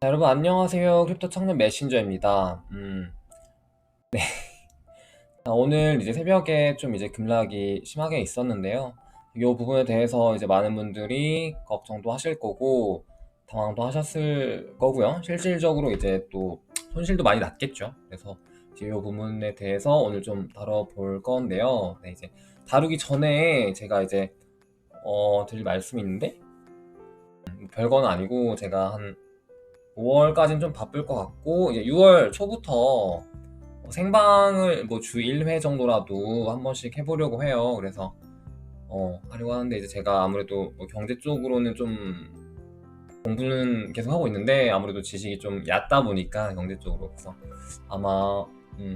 자, 여러분 안녕하세요. 크립토 청년 메신저입니다. 오늘 이제 새벽에 좀 이제 급락이 심하게 있었는데요. 이 부분에 대해서 이제 많은 분들이 걱정도 하실 거고 당황도 하셨을 거고요. 실질적으로 이제 또 손실도 많이 났겠죠. 그래서 이제 이 부분에 대해서 오늘 좀 다뤄볼 건데요. 네, 이제 다루기 전에 제가 이제 드릴 말씀이 있는데 별건 아니고 제가 한 5월까지는 좀 바쁠 것 같고 이제 6월 초부터 생방을 뭐 주 1회 정도라도 한 번씩 해보려고 해요. 그래서 하려고 하는데 이제 제가 아무래도 뭐 경제 쪽으로는 좀 공부는 계속 하고 있는데 아무래도 지식이 좀 얕다 보니까 경제 쪽으로 그래서 아마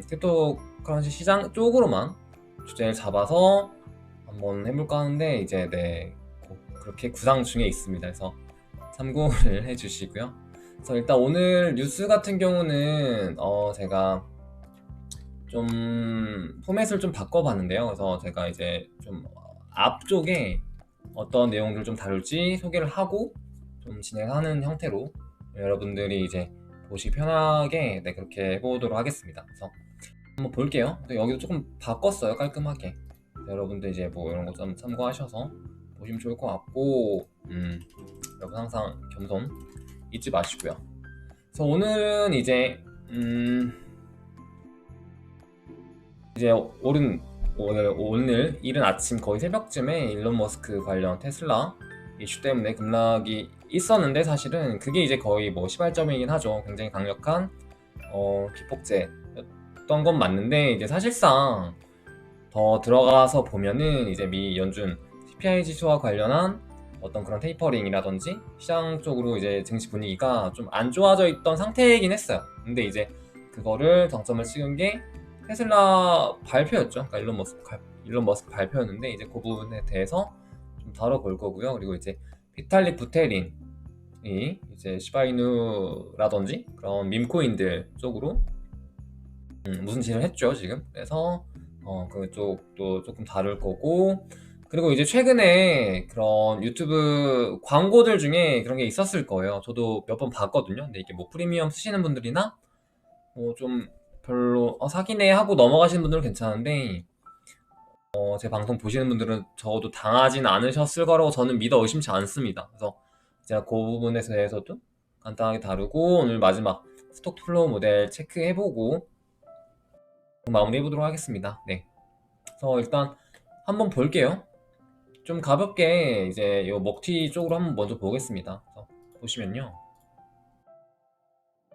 크립토커런시 시장 쪽으로만 주제를 잡아서 한번 해볼까 하는데 이제 네 그렇게 구상 중에 있습니다. 그래서 참고를 해주시고요. 그래서 일단 오늘 뉴스 같은 경우는 제가 좀 포맷을 좀 바꿔봤는데요. 그래서 제가 이제 좀 앞쪽에 어떤 내용들을 좀 다룰지 소개를 하고 좀 진행하는 형태로 여러분들이 이제 보시기 편하게 네, 그렇게 해보도록 하겠습니다. 그래서 한번 볼게요. 여기도 조금 바꿨어요. 깔끔하게. 여러분들 이제 뭐 이런 거 좀 참고하셔서 보시면 좋을 것 같고 여러분 항상 겸손 잊지 마시고요. 그래서 오늘은 이제 오늘 이른 아침 거의 새벽쯤에 일론 머스크 관련 테슬라 이슈 때문에 급락이 있었는데 사실은 그게 이제 거의 뭐 시발점이긴 하죠. 굉장히 강력한 기폭제였던 건 맞는데 이제 사실상 더 들어가서 보면은 이제 미 연준 CPI 지수와 관련한 어떤 그런 테이퍼링이라든지 시장 쪽으로 이제 증시 분위기가 좀 안 좋아져 있던 상태이긴 했어요. 근데 이제 그거를 정점을 찍은 게 테슬라 발표였죠. 그러니까 일론 머스크 발표였는데 이제 그 부분에 대해서 좀 다뤄볼 거고요. 그리고 이제 비탈릭 부테린이 이제 시바이누라든지 그런 밈코인들 쪽으로 무슨 짓을 했죠 지금. 그래서 그쪽도 조금 다룰 거고 그리고 이제 최근에 그런 유튜브 광고들 중에 그런 게 있었을 거예요. 저도 몇 번 봤거든요. 근데 이게 뭐 프리미엄 쓰시는 분들이나 뭐 좀 별로 사기네 하고 넘어가시는 분들은 괜찮은데 제 방송 보시는 분들은 적어도 당하진 않으셨을 거라고 저는 믿어 의심치 않습니다. 그래서 제가 그 부분에 대해서도 간단하게 다루고 오늘 마지막 스톡 플로우 모델 체크해보고 마무리해보도록 하겠습니다. 네. 그래서 일단 한번 볼게요. 좀 가볍게 이제 요 먹튀 쪽으로 한번 먼저 보겠습니다. 그래서 보시면요.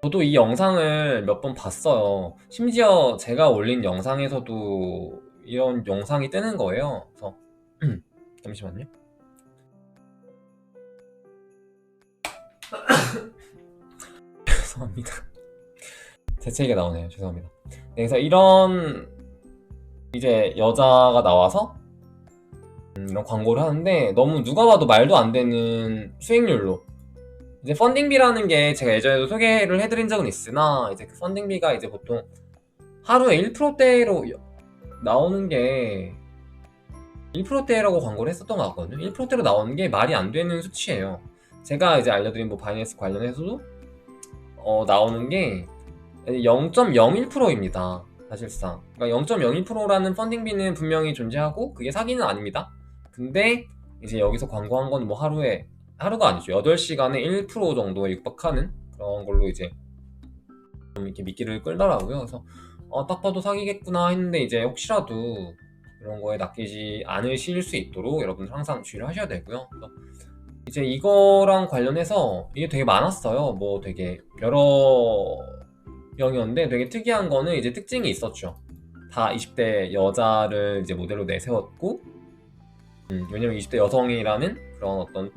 저도 이 영상을 몇 번 봤어요. 심지어 제가 올린 영상에서도 이런 영상이 뜨는 거예요. 그래서 잠시만요. 죄송합니다. 재채기가 나오네요. 죄송합니다. 네, 그래서 이런 이제 여자가 나와서 이런 광고를 하는데 너무 누가 봐도 말도 안 되는 수익률로 이제 펀딩비라는 게 제가 예전에도 소개를 해드린 적은 있으나 이제 그 펀딩비가 이제 보통 하루에 1%대로 나오는 게 1%대라고 광고를 했었던 것 같거든요. 1%대로 나오는 게 말이 안 되는 수치예요. 제가 이제 알려드린 뭐 바이낸스 관련해서도 나오는 게 0.01%입니다. 사실상. 그러니까 0.01%라는 펀딩비는 분명히 존재하고 그게 사기는 아닙니다. 근데 이제 여기서 광고한 건 뭐 하루가 아니죠. 8시간에 1% 정도에 육박하는 그런 걸로 이제 좀 이렇게 미끼를 끌더라고요. 그래서 딱 봐도 사기겠구나 했는데 이제 혹시라도 이런 거에 낚이지 않으실 수 있도록 여러분들 항상 주의를 하셔야 되고요. 그래서 이제 이거랑 관련해서 이게 되게 많았어요. 뭐 되게 여러 명이었는데 되게 특이한 거는 이제 특징이 있었죠. 다 20대 여자를 이제 모델로 내세웠고, 왜냐면 20대 여성이라는 그런 어떤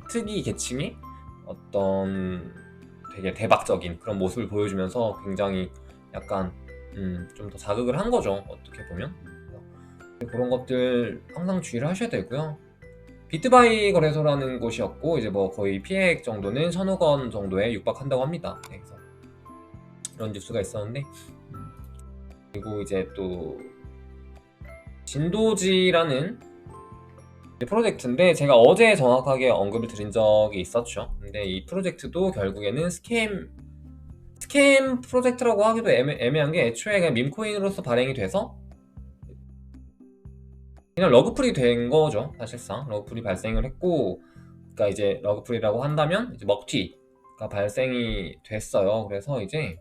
특이 계층의 어떤 되게 대박적인 그런 모습을 보여주면서 굉장히 약간 좀 더 자극을 한 거죠. 어떻게 보면. 그런 것들 항상 주의를 하셔야 되고요. 비트바이 거래소라는 곳이었고 이제 뭐 거의 피해액 정도는 1,000억 원 정도에 육박한다고 합니다. 네, 그래서 이런 뉴스가 있었는데 그리고 이제 또 진도지라는 프로젝트인데 제가 어제 정확하게 언급을 드린 적이 있었죠. 근데 이 프로젝트도 결국에는 스캠 프로젝트라고 하기도 애매한 게 애초에 그냥 밈코인으로서 발행이 돼서 그냥 러그풀이 된 거죠. 사실상 러그풀이 발생을 했고, 그러니까 이제 러그풀이라고 한다면 이제 먹튀가 발생이 됐어요. 그래서 이제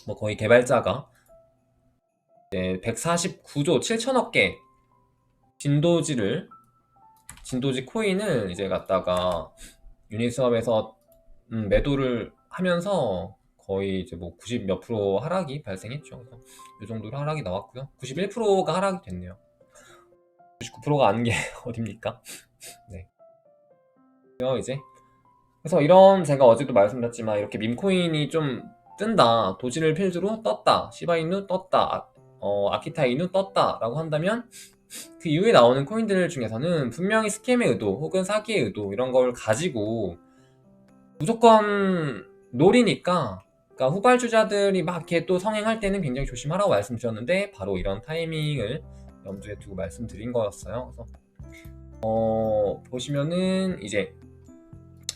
뭐 거의 개발자가 이제 149조 7천억 개 진도지 코인을 이제 갖다가 유니스왑에서 매도를 하면서 거의 이제 뭐 90 몇 프로 하락이 발생했죠. 그래서 이 정도로 하락이 나왔고요. 91%가 하락이 됐네요. 99%가 아닌 게 어딥니까? 네. 이제 그래서 이런, 제가 어제도 말씀드렸지만 이렇게 밈코인이 좀 뜬다, 도지를 필두로 떴다, 시바이누 떴다, 아키타 이누 떴다 라고 한다면 그 이후에 나오는 코인들 중에서는 분명히 스캠의 의도 혹은 사기의 의도 이런 걸 가지고 무조건 노리니까, 그러니까 후발주자들이 막 이렇게 또 성행할 때는 굉장히 조심하라고 말씀드렸는데 바로 이런 타이밍을 염두에 두고 말씀드린 거였어요. 그래서 보시면은 이제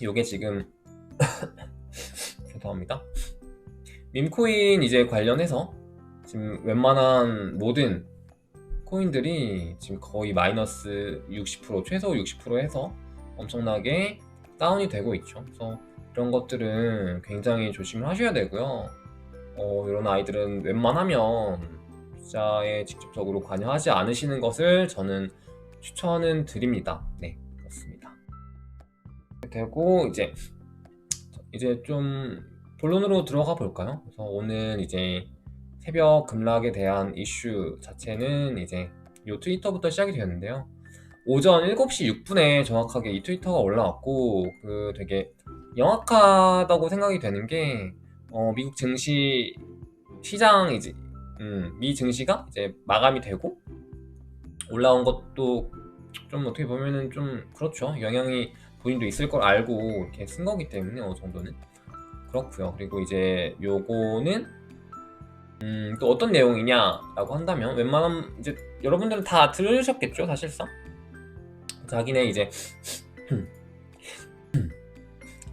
요게 지금 죄송합니다. 밈코인 이제 관련해서 지금 웬만한 모든 코인들이 지금 거의 마이너스 60% 최소 60% 해서 엄청나게 다운이 되고 있죠. 그래서 이런 것들은 굉장히 조심을 하셔야 되고요. 이런 아이들은 웬만하면 투자에 직접적으로 관여하지 않으시는 것을 저는 추천은 드립니다. 네, 그렇습니다. 되고 이제 좀 본론으로 들어가 볼까요? 그래서 오늘 이제 새벽 급락에 대한 이슈 자체는 이제 요 트위터부터 시작이 되었는데요. 오전 7시 6분에 정확하게 이 트위터가 올라왔고, 그 되게 영악하다고 생각이 되는 게, 미국 증시 시장이지, 미 증시가 이제 마감이 되고 올라온 것도 좀 어떻게 보면은 좀 그렇죠. 영향이 본인도 있을 걸 알고 이렇게 쓴 거기 때문에 어느 정도는 그렇고요. 그리고 이제 요거는 또 어떤 내용이냐라고 한다면 웬만하면 이제 여러분들은 다 들으셨겠죠, 사실상. 자기네 이제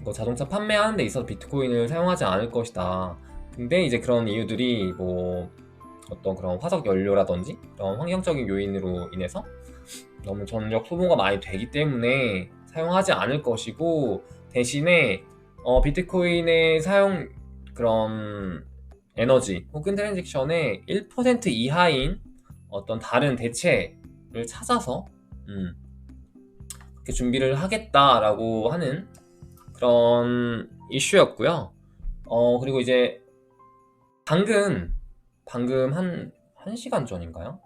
뭐 자동차 판매하는 데 있어서 비트코인을 사용하지 않을 것이다. 근데 이제 그런 이유들이 뭐 어떤 그런 화석 연료라든지 그런 환경적인 요인으로 인해서 너무 전력 소모가 많이 되기 때문에 사용하지 않을 것이고, 대신에 비트코인의 사용 그런 에너지 혹은 트랜잭션의 1% 이하인 어떤 다른 대체를 찾아서 그렇게 준비를 하겠다라고 하는 그런 이슈였고요. 그리고 이제 방금 한 시간 전인가요?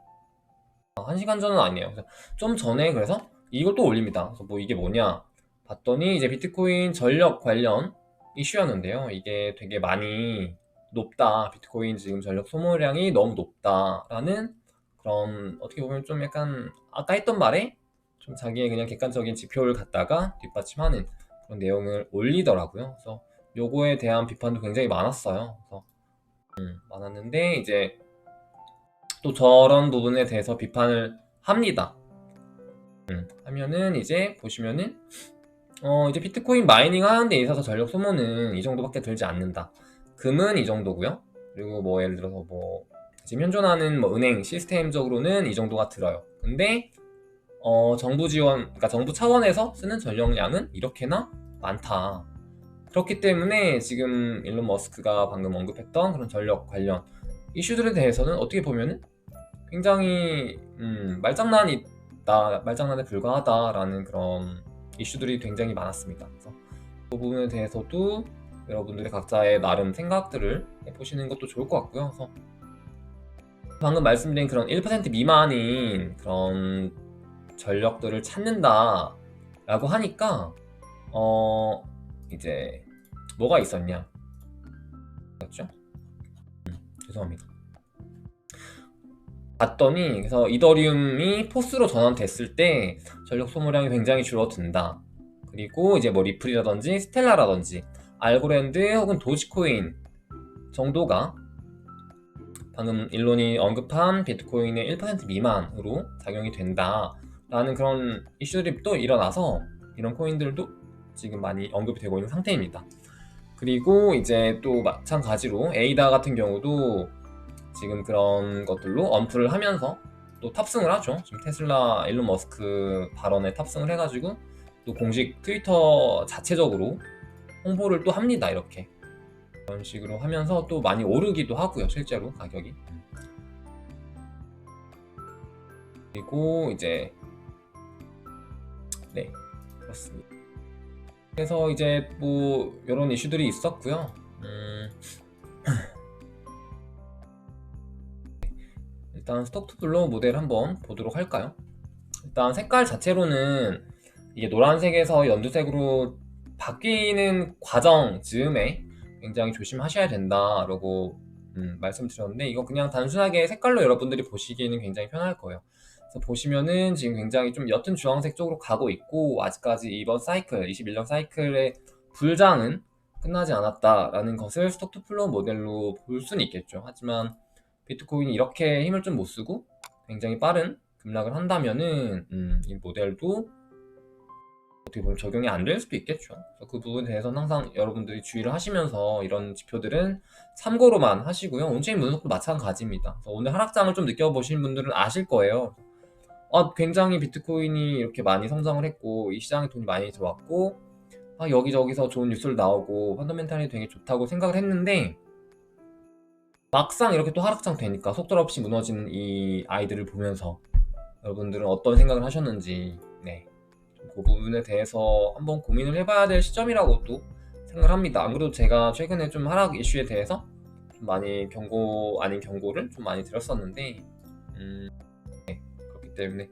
한 시간 전은 아니에요. 그래서 좀 전에 그래서 이걸 또 올립니다. 그래서 뭐 이게 뭐냐 봤더니 이제 비트코인 전력 관련 이슈였는데요. 이게 되게 많이 높다. 비트코인 지금 전력 소모량이 너무 높다라는 그런, 어떻게 보면 좀 약간 아까 했던 말에 좀 자기의 그냥 객관적인 지표를 갖다가 뒷받침하는 그런 내용을 올리더라고요. 그래서 요거에 대한 비판도 굉장히 많았어요. 그래서 많았는데 이제 또 저런 부분에 대해서 비판을 합니다. 하면은 이제 보시면은 이제 비트코인 마이닝 하는 데 있어서 전력 소모는 이 정도밖에 들지 않는다. 금은 이 정도고요. 그리고 뭐 예를 들어서 뭐 지금 현존하는 뭐 은행 시스템적으로는 이 정도가 들어요. 근데 정부 지원, 그러니까 정부 차원에서 쓰는 전력량은 이렇게나 많다. 그렇기 때문에 지금 일론 머스크가 방금 언급했던 그런 전력 관련 이슈들에 대해서는 어떻게 보면은 굉장히 말장난에 불과하다라는 그런 이슈들이 굉장히 많았습니다. 그래서 그 부분에 대해서도 여러분들의 각자의 나름 생각들을 해보시는 것도 좋을 것 같고요. 그래서 방금 말씀드린 그런 1% 미만인 그런 전력들을 찾는다라고 하니까 이제 뭐가 있었냐? 그렇죠? 죄송합니다. 봤더니 그래서 이더리움이 포스로 전환됐을 때 전력 소모량이 굉장히 줄어든다. 그리고 이제 뭐 리플이라든지 스텔라라든지 알고랜드 혹은 도지코인 정도가 방금 일론이 언급한 비트코인의 1% 미만으로 작용이 된다 라는 그런 이슈들이 또 일어나서 이런 코인들도 지금 많이 언급이 되고 있는 상태입니다. 그리고 이제 또 마찬가지로 에이다 같은 경우도 지금 그런 것들로 언플을 하면서 또 탑승을 하죠. 지금 테슬라 일론 머스크 발언에 탑승을 해가지고 또 공식 트위터 자체적으로 홍보를 또 합니다. 이렇게 그런 식으로 하면서 또 많이 오르기도 하고요. 실제로 가격이. 그리고 이제 네, 그렇습니다. 그래서 이제 뭐 이런 이슈들이 있었고요. 일단 스톡2플로우 모델 한번 보도록 할까요? 일단 색깔 자체로는 이게 노란색에서 연두색으로 바뀌는 과정 즈음에 굉장히 조심하셔야 된다라고 말씀드렸는데, 이거 그냥 단순하게 색깔로 여러분들이 보시기에는 굉장히 편할 거예요. 그래서 보시면은 지금 굉장히 좀 옅은 주황색 쪽으로 가고 있고, 아직까지 이번 사이클 21년 사이클의 불장은 끝나지 않았다라는 것을 스톡2플로우 모델로 볼 수는 있겠죠. 하지만 비트코인이 이렇게 힘을 좀 못 쓰고 굉장히 빠른 급락을 한다면은 이 모델도 어떻게 보면 적용이 안 될 수도 있겠죠. 그래서 그 부분에 대해서는 항상 여러분들이 주의를 하시면서 이런 지표들은 참고로만 하시고요. 온체인 분석도 마찬가지입니다. 그래서 오늘 하락장을 좀 느껴보신 분들은 아실 거예요. 굉장히 비트코인이 이렇게 많이 성장을 했고 이 시장에 돈이 많이 들어왔고 여기저기서 좋은 뉴스를 나오고 펀더멘탈이 되게 좋다고 생각을 했는데, 막상 이렇게 또 하락장 되니까 속절없이 무너지는 이 아이들을 보면서 여러분들은 어떤 생각을 하셨는지, 그 부분에 대해서 한번 고민을 해봐야 될 시점이라고 또 생각을 합니다. 안 그래도 제가 최근에 좀 하락 이슈에 대해서 좀 많이 경고 아닌 경고를 좀 많이 드렸었는데, 그렇기 때문에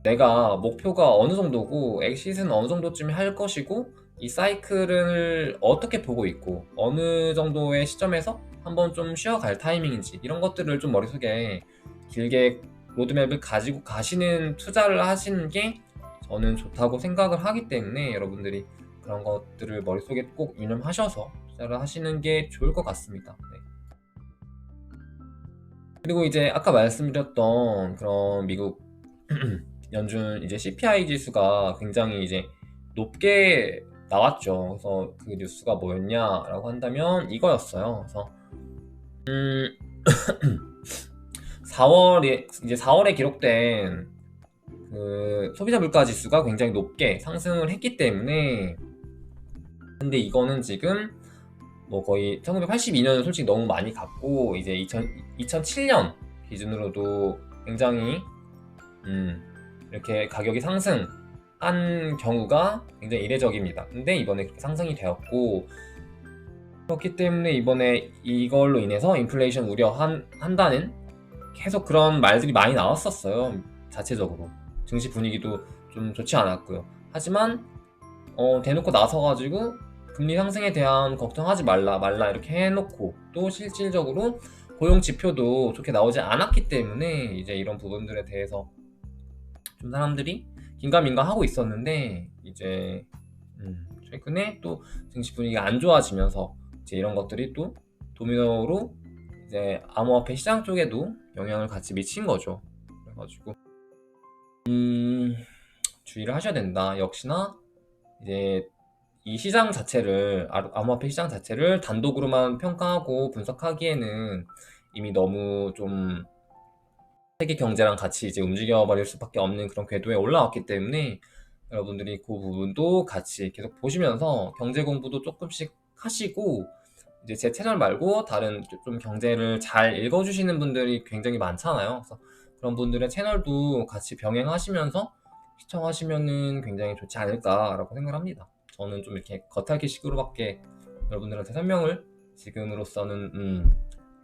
내가 목표가 어느 정도고 엑시트는 어느 정도쯤 할 것이고 이 사이클을 어떻게 보고 있고 어느 정도의 시점에서 한번 좀 쉬어갈 타이밍인지, 이런 것들을 좀 머릿속에 길게 로드맵을 가지고 가시는 투자를 하시는 게 저는 좋다고 생각을 하기 때문에 여러분들이 그런 것들을 머릿속에 꼭 유념하셔서 투자를 하시는 게 좋을 것 같습니다. 그리고 이제 아까 말씀드렸던 그런 미국 연준 이제 CPI 지수가 굉장히 이제 높게 나왔죠. 그래서 그 뉴스가 뭐였냐라고 한다면 이거였어요. 그래서 4월에 기록된 그 소비자 물가 지수가 굉장히 높게 상승을 했기 때문에, 근데 이거는 지금 뭐 거의 1982년을 솔직히 너무 많이 갔고 이제 2007년 기준으로도 굉장히 이렇게 가격이 상승한 경우가 굉장히 이례적입니다. 근데 이번에 그렇게 상승이 되었고, 그렇기 때문에 이번에 이걸로 인해서 인플레이션 우려한다는 계속 그런 말들이 많이 나왔었어요. 자체적으로 증시 분위기도 좀 좋지 않았고요. 하지만 대놓고 나서가지고 금리 상승에 대한 걱정하지 말라 이렇게 해놓고 또 실질적으로 고용 지표도 좋게 나오지 않았기 때문에 이제 이런 부분들에 대해서 좀 사람들이 긴가민가 하고 있었는데, 이제 최근에 또 증시 분위기가 안 좋아지면서 이제 이런 것들이 또 도미노로 이제 암호화폐 시장 쪽에도 영향을 같이 미친 거죠. 그래가지고 주의를 하셔야 된다. 역시나 이제 이 시장 자체를, 암호화폐 시장 자체를 단독으로만 평가하고 분석하기에는 이미 너무 좀 세계 경제랑 같이 이제 움직여버릴 수밖에 없는 그런 궤도에 올라왔기 때문에 여러분들이 그 부분도 같이 계속 보시면서 경제 공부도 조금씩 하시고, 이제 제 채널 말고 다른 좀 경제를 잘 읽어주시는 분들이 굉장히 많잖아요. 그래서 그런 분들의 채널도 같이 병행하시면서 시청하시면은 굉장히 좋지 않을까라고 생각합니다. 저는 좀 이렇게 겉핥기식으로밖에 여러분들한테 설명을 지금으로서는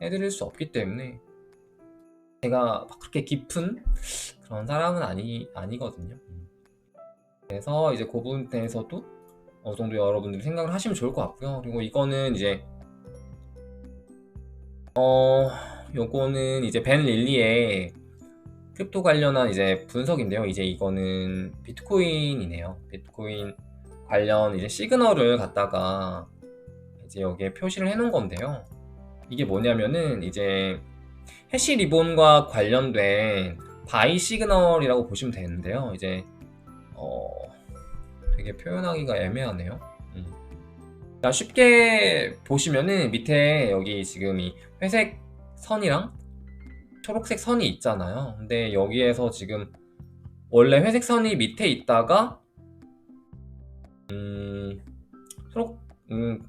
해드릴 수 없기 때문에, 제가 막 그렇게 깊은 그런 사람은 아니거든요. 그래서 이제 그 부분에 대해서도 어느 정도 여러분들이 생각을 하시면 좋을 것 같고요. 그리고 이거는 이제 요거는 이제 벤 릴리의 크립토 관련한 이제 분석인데요. 이제 이거는 비트코인이네요. 비트코인 관련 이제 시그널을 갖다가 이제 여기에 표시를 해놓은 건데요. 이게 뭐냐면은 이제 해시 리본과 관련된 바이 시그널이라고 보시면 되는데요. 이제 되게 표현하기가 애매하네요. 그러니까 쉽게 보시면은 밑에 여기 지금 이 회색 선이랑 초록색 선이 있잖아요. 근데 여기에서 지금 원래 회색 선이 밑에 있다가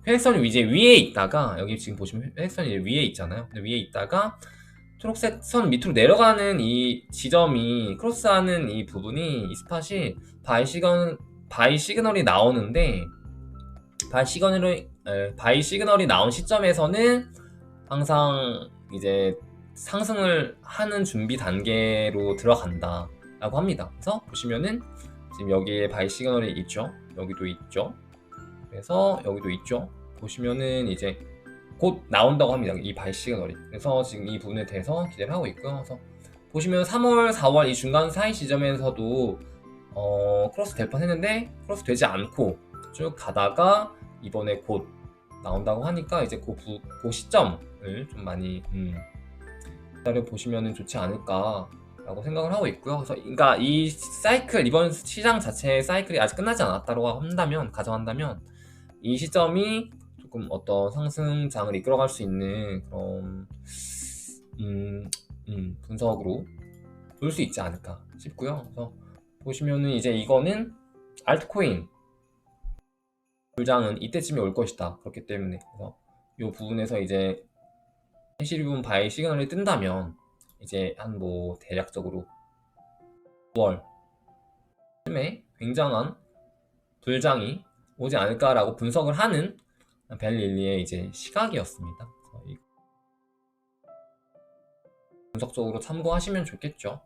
회색 선이 이제 위에 있다가 여기 지금 보시면 회색 선이 위에 있잖아요. 근데 위에 있다가 초록색 선 밑으로 내려가는 이 지점이 크로스하는 이 부분이 이 스팟이 바이 시그널이 나오는데 바이 시그널이 나온 시점에서는 항상 이제 상승을 하는 준비 단계로 들어간다 라고 합니다. 그래서 보시면은 지금 여기에 바이 시그널이 있죠. 여기도 있죠. 그래서 여기도 있죠. 보시면은 이제 곧 나온다고 합니다. 이 바이 시그널이. 그래서 지금 이 부분에 대해서 기대를 하고 있고요. 그래서 보시면 3월, 4월 이 중간 사이 지점에서도 크로스 될 뻔했는데 크로스 되지 않고 쭉 가다가 이번에 곧 나온다고 하니까 이제 그 시점을 좀 많이 기다려 보시면 좋지 않을까라고 생각을 하고 있고요. 그래서 그러니까 이 사이클 이번 시장 자체의 사이클이 아직 끝나지 않았다고 가정한다면 이 시점이 조금 어떤 상승장을 이끌어갈 수 있는 그런 분석으로 볼 수 있지 않을까 싶고요. 그래서 보시면은 이제 이거는 알트코인 불장은 이때쯤에 올 것이다. 그렇기 때문에 그래서 이 부분에서 이제 해시리온 바이 시그널이 뜬다면 이제 한 뭐 대략적으로 9월쯤에 굉장한 불장이 오지 않을까라고 분석을 하는 벨릴리의 이제 시각이었습니다. 분석적으로 참고하시면 좋겠죠.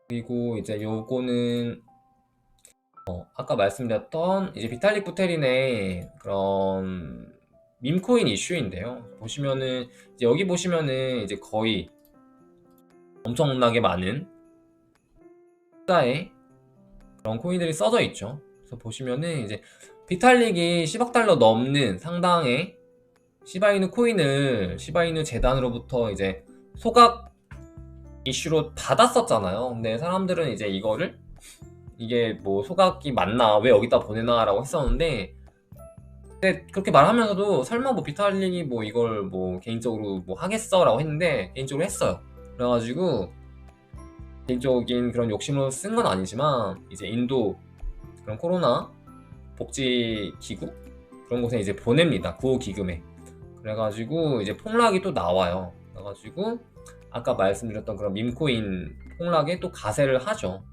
그리고 이제 요거는 아까 말씀드렸던 이제 비탈릭 부테린의 그런 밈코인 이슈인데요. 보시면은 이제 여기 보시면은 이제 거의 엄청나게 많은 숫자의 그런 코인들이 써져 있죠. 그래서 보시면은 이제 비탈릭이 10억 달러 넘는 상당의 시바이누 코인을 시바이누 재단으로부터 이제 소각 이슈로 받았었잖아요. 근데 사람들은 이제 이게 뭐 소각이 맞나 왜 여기다 보내나 라고 했었는데 근데 그렇게 말하면서도 설마 뭐 비탈릭이 뭐 이걸 뭐 개인적으로 뭐 하겠어 라고 했는데 개인적으로 했어요. 그래가지고 개인적인 그런 욕심으로 쓴 건 아니지만 이제 인도 그런 코로나 복지 기구 그런 곳에 이제 보냅니다. 구호 기금에. 그래가지고 이제 폭락이 또 나와요. 그래가지고 아까 말씀드렸던 그런 밈코인 폭락에 또 가세를 하죠.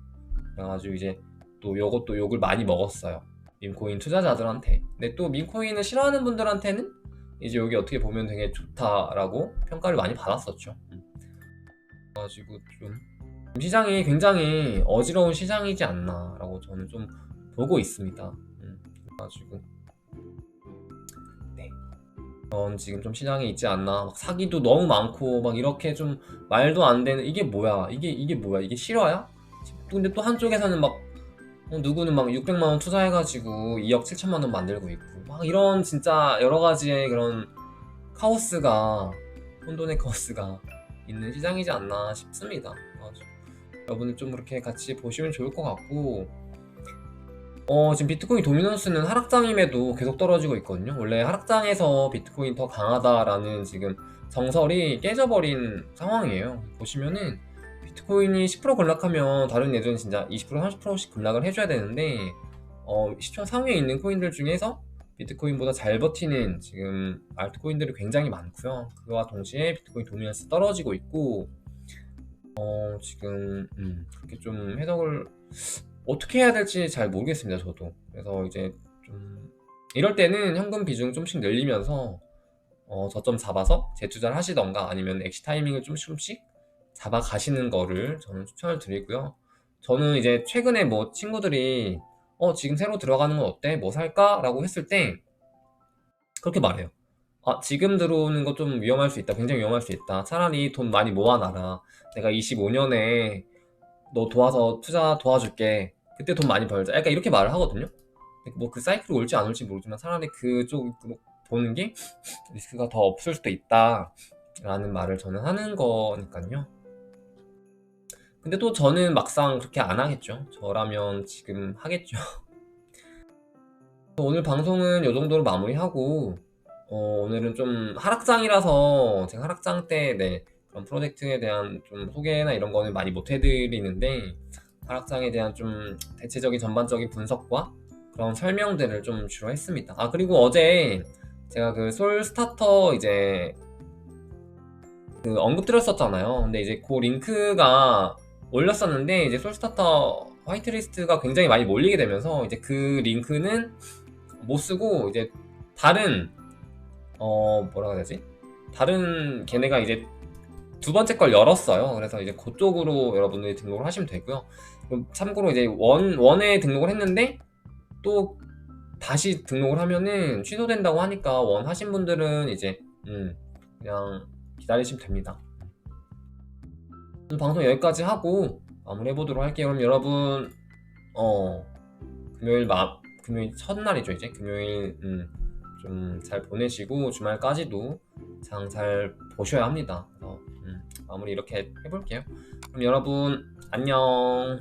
그래가지고 이제 또 요것도 욕을 많이 먹었어요. 밈코인 투자자들한테. 근데 또 밈코인을 싫어하는 분들한테는 이제 여기 어떻게 보면 되게 좋다라고 평가를 많이 받았었죠. 그래가지고 좀 시장이 굉장히 어지러운 시장이지 않나라고 저는 좀 보고 있습니다. 그래가지고 네. 지금 좀 시장에 있지 않나. 막 사기도 너무 많고 막 이렇게 좀 말도 안 되는 이게 뭐야? 이게 뭐야? 이게 실화야? 근데 또 한쪽에서는 막 누구는 막 600만 원 투자해가지고 2억 7천만 원 만들고 있고 막 이런 진짜 여러 가지의 그런 카오스가 혼돈의 카오스가 있는 시장이지 않나 싶습니다. 여러분은 좀 그렇게 같이 보시면 좋을 것 같고 지금 비트코인 도미넌스는 하락장임에도 계속 떨어지고 있거든요. 원래 하락장에서 비트코인 더 강하다라는 지금 정설이 깨져버린 상황이에요. 보시면은 비트코인이 10% 급락하면 다른 애들은 진짜 20% 30%씩 급락을 해줘야 되는데 시총 상위에 있는 코인들 중에서 비트코인보다 잘 버티는 지금 알트코인들이 굉장히 많고요. 그와 동시에 비트코인 도미넌스 떨어지고 있고 지금 그렇게 좀 해석을 어떻게 해야 될지 잘 모르겠습니다. 저도. 그래서 이제 좀 이럴 때는 현금 비중 좀씩 늘리면서 저점 잡아서 재투자를 하시던가 아니면 엑시 타이밍을 조금씩 잡아 가시는 거를 저는 추천을 드리고요. 저는 이제 최근에 뭐 친구들이 지금 새로 들어가는 건 어때? 뭐 살까? 라고 했을 때 그렇게 말해요. 지금 들어오는 거 좀 위험할 수 있다. 굉장히 위험할 수 있다. 차라리 돈 많이 모아놔라. 내가 25년에 너 투자 도와줄게. 그때 돈 많이 벌자. 약간 이렇게 말을 하거든요. 뭐 그 사이클이 올지 안 올지 모르지만 차라리 그쪽으로 보는 게 리스크가 더 없을 수도 있다. 라는 말을 저는 하는 거니까요. 근데 또 저는 막상 그렇게 안 하겠죠. 저라면 지금 하겠죠. 오늘 방송은 이 정도로 마무리하고, 오늘은 좀 하락장이라서 제가 하락장 때 그런 프로젝트에 대한 좀 소개나 이런 거는 많이 못 해드리는데, 하락장에 대한 좀 대체적인 전반적인 분석과 그런 설명들을 좀 주로 했습니다. 아, 그리고 어제 제가 그 솔스타터 이제 그 언급드렸었잖아요. 근데 이제 그 링크가 올렸었는데, 이제 솔스타터 화이트리스트가 굉장히 많이 몰리게 되면서 이제 그 링크는 못 쓰고 이제 다른 뭐라고 해야 되지? 다른 걔네가 이제 두 번째 걸 열었어요. 그래서 이제 그쪽으로 여러분들이 등록을 하시면 되고요. 참고로 이제 원에 등록을 했는데 또 다시 등록을 하면은 취소된다고 하니까 원 하신 분들은 이제 그냥 기다리시면 됩니다. 오늘 방송 여기까지 하고 마무리해 보도록 할게요. 그럼 여러분 금요일 첫날이죠. 이제 금요일 좀 잘 보내시고 주말까지도 장 잘 보셔야 합니다. 그래서 마무리 이렇게 해볼게요. 그럼 여러분 안녕.